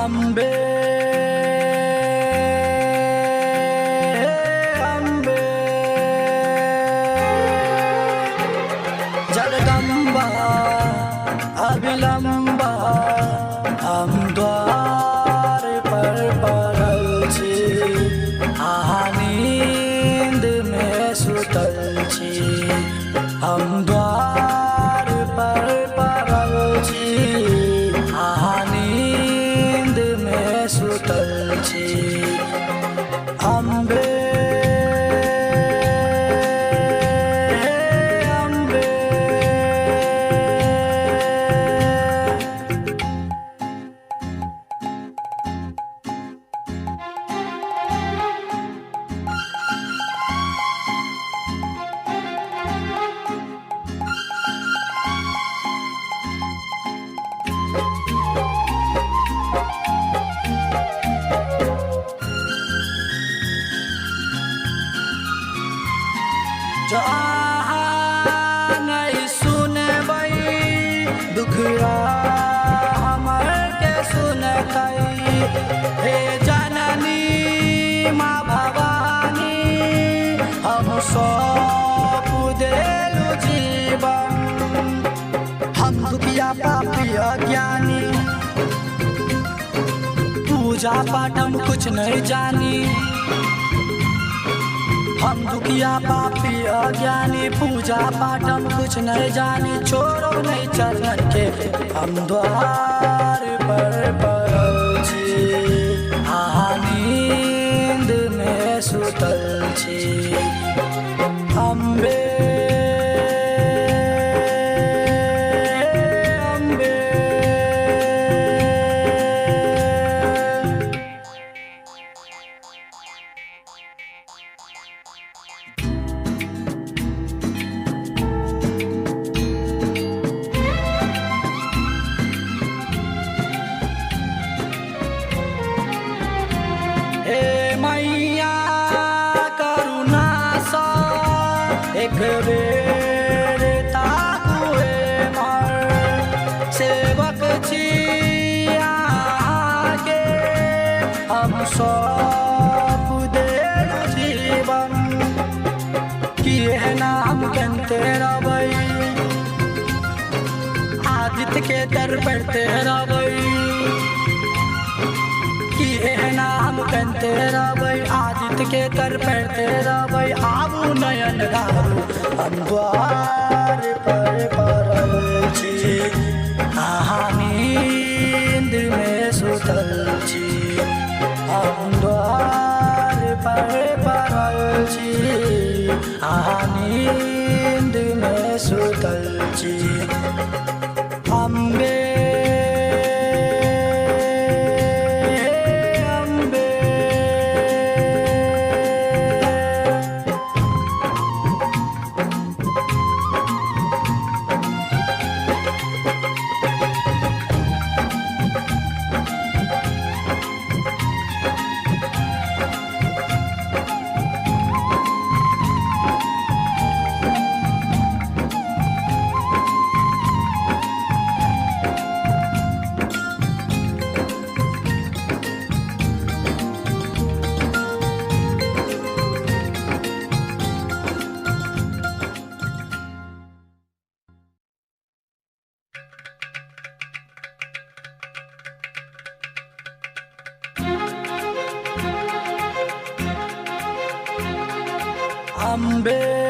अम्बे अम्बे जगदम्बा अविलंबा हम द्वार पर पड़ल छी नींद में सुतल छी हम द्वार पर पड़ल छी नींद में सुतल छी अम्बे जहाँ नहीं सुनबै दुखड़ा हमर के सुनतै हे जननी माँ भवानी हम सौंप देलु जीवन हम दुखिया पापी अज्ञानी पूजा पाठ हम कुछ नहीं जानी हम दुखिया पापी अज्ञानी पूजा पाठ हम कुछ नहीं जानी छोड़ो नहीं चरण के हम द्वार पर पड़ल छी नींद में सुतल छी अम्बे एक बेर ताकुए मर सेवक छी आगे हम सौंप देलु जीवन किए नाम कहते रबै आदित्य के दर पढ़ते रबै किए नाम कहते रबै आदित्य के दर पढ़ते रबै आबू नयन गारू हम द्वार पर पड़ल छी नींद में सुतल छी हम द्वार पर पड़ल छी नींद में सुतल छी अम्बे अम्बे